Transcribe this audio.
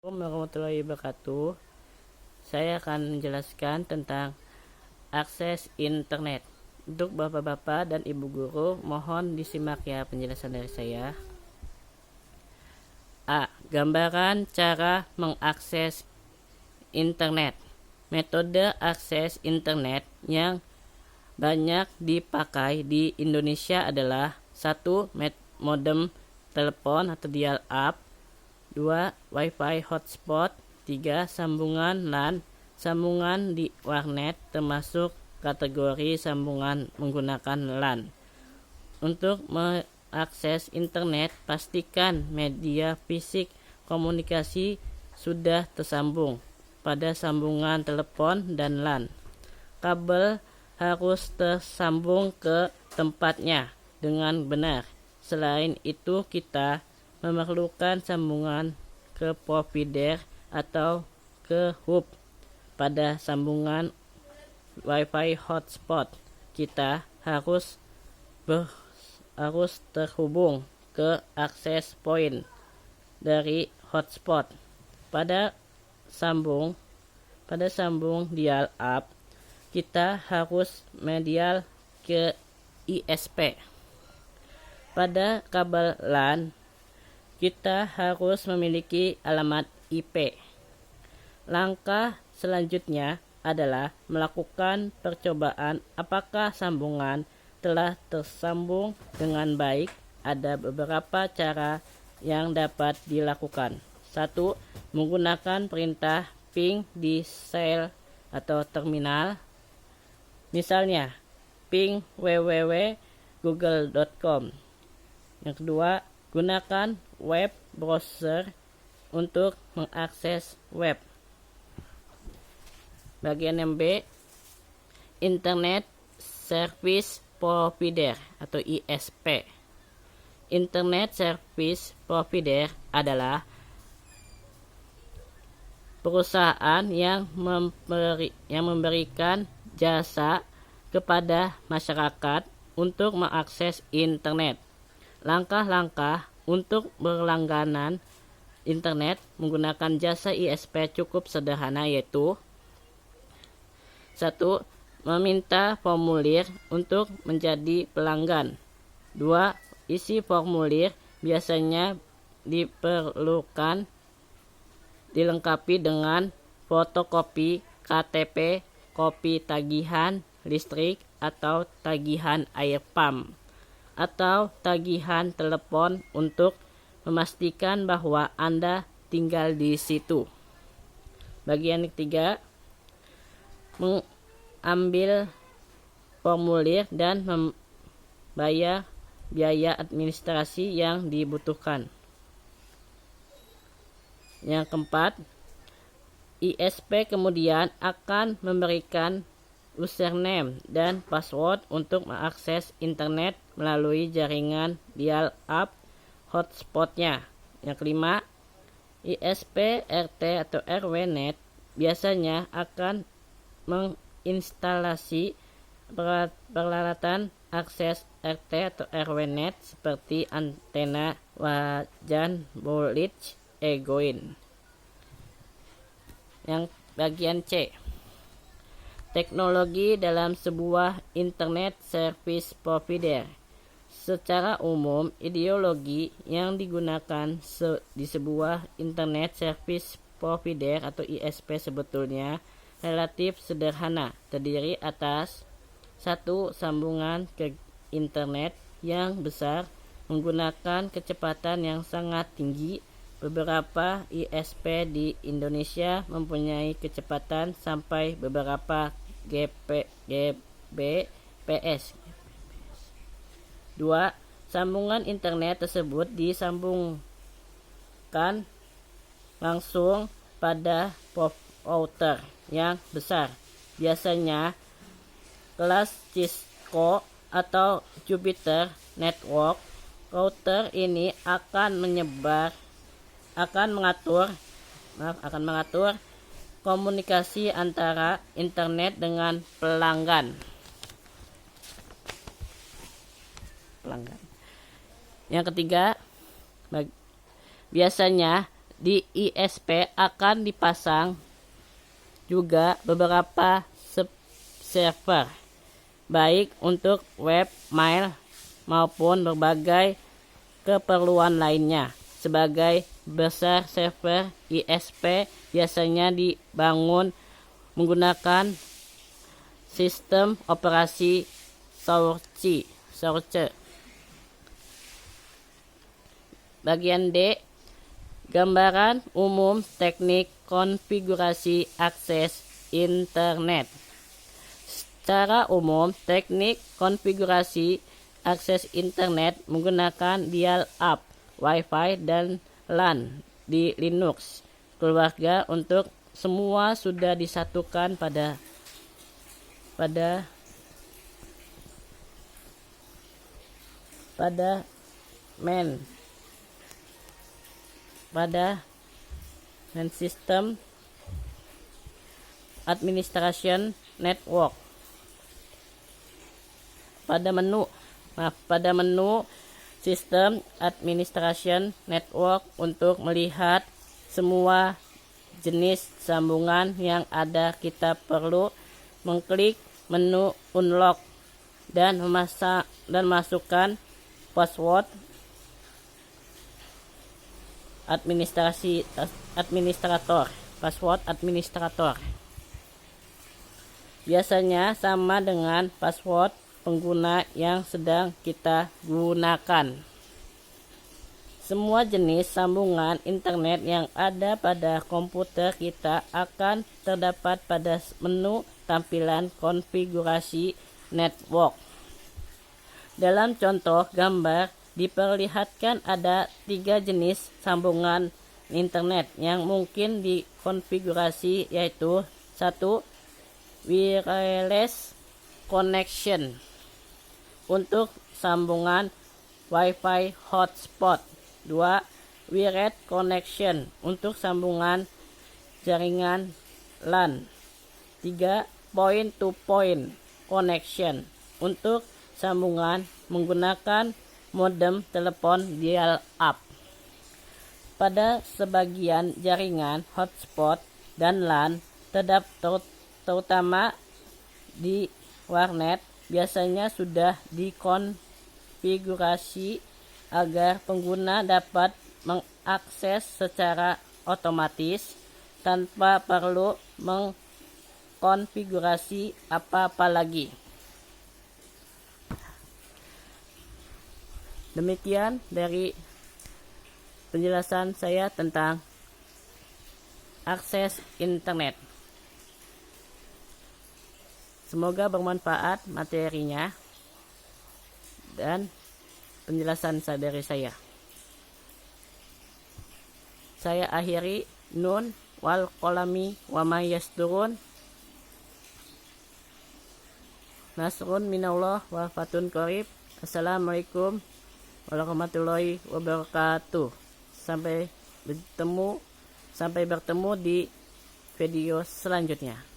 Assalamualaikum warahmatullahi wabarakatuh. Saya akan menjelaskan tentang akses internet. Untuk bapak-bapak dan ibu guru, mohon disimak ya penjelasan dari saya. A. Gambaran cara mengakses internet. Metode akses internet yang banyak dipakai di Indonesia adalah 1. Modem telepon atau dial-up, 2. Wi-Fi hotspot, 3. Sambungan LAN. Sambungan di warnet termasuk kategori sambungan menggunakan LAN. Untuk mengakses internet, pastikan media fisik komunikasi sudah tersambung pada sambungan telepon dan LAN. Kabel harus tersambung ke tempatnya dengan benar. Selain itu, kita memerlukan sambungan ke provider atau ke hub. Pada sambungan Wi-Fi hotspot, kita harus terhubung ke akses point dari hotspot. Pada sambung dial-up, kita harus medial ke ISP. Pada kabel LAN, kita harus memiliki alamat IP. Langkah selanjutnya adalah melakukan percobaan apakah sambungan telah tersambung dengan baik. Ada beberapa cara yang dapat dilakukan. 1. Menggunakan perintah ping di sel atau terminal. Misalnya, ping www.google.com. Yang kedua, gunakan web browser untuk mengakses web. Bagian yang B, Internet Service Provider atau ISP. Internet Service Provider adalah perusahaan yang memberikan jasa kepada masyarakat untuk mengakses internet. Langkah-langkah untuk berlangganan internet menggunakan jasa ISP cukup sederhana, yaitu 1. Meminta formulir untuk menjadi pelanggan. 2. Isi formulir biasanya dilengkapi dengan fotokopi KTP, kopi tagihan listrik atau tagihan air pam, atau tagihan telepon untuk memastikan bahwa Anda tinggal di situ. Bagian ketiga, mengambil formulir dan membayar biaya administrasi yang dibutuhkan. Yang keempat, ISP kemudian akan memberikan username dan password untuk mengakses internet melalui jaringan dial-up hotspotnya. Yang kelima, ISP, RT atau RW-net biasanya akan menginstalasi peralatan akses RT atau RW-net seperti antena wajan voltage egoin. Yang bagian C, teknologi dalam sebuah internet service provider. Secara umum, ideologi yang digunakan di sebuah internet service provider atau ISP sebetulnya relatif sederhana, terdiri atas 1. Sambungan ke internet yang besar menggunakan kecepatan yang sangat tinggi. Beberapa ISP di Indonesia mempunyai kecepatan sampai beberapa Gbps. 2. Sambungan internet tersebut disambungkan langsung pada router yang besar, biasanya kelas Cisco atau Jupiter Network. Router ini akan mengatur komunikasi antara internet dengan pelanggan. Yang ketiga, biasanya Di ISP akan dipasang juga beberapa server, baik untuk web, mail, maupun berbagai keperluan lainnya. Sebagai besar server ISP biasanya dibangun menggunakan sistem operasi Source. Bagian D, gambaran umum teknik konfigurasi akses internet. Secara umum, teknik konfigurasi akses internet menggunakan dial-up, Wi-Fi, dan LAN di Linux keluarga untuk semua sudah disatukan pada main system administration network. Pada menu sistem administration network untuk melihat semua jenis sambungan yang ada, kita perlu mengklik menu unlock dan masukkan password administrator. Biasanya sama dengan password pengguna yang sedang kita gunakan. Semua jenis sambungan internet yang ada pada komputer kita akan terdapat pada menu tampilan konfigurasi network. Dalam contoh gambar diperlihatkan ada 3 jenis sambungan internet yang mungkin dikonfigurasi, yaitu 1. Wireless connection untuk sambungan Wi-Fi hotspot. 2. Wired connection untuk sambungan jaringan LAN. 3. Point-to-point connection untuk sambungan menggunakan modem telepon dial-up. Pada sebagian jaringan hotspot dan LAN, terutama di warnet, biasanya sudah dikonfigurasi agar pengguna dapat mengakses secara otomatis tanpa perlu mengkonfigurasi apa-apa lagi. Demikian dari penjelasan saya tentang akses internet. Semoga bermanfaat materinya dan penjelasan dari saya. Saya akhiri, nun wal qalami wa may yasturun. Nasrun minallah wa fatun qarib. Assalamualaikum warahmatullahi wabarakatuh. Sampai bertemu di video selanjutnya.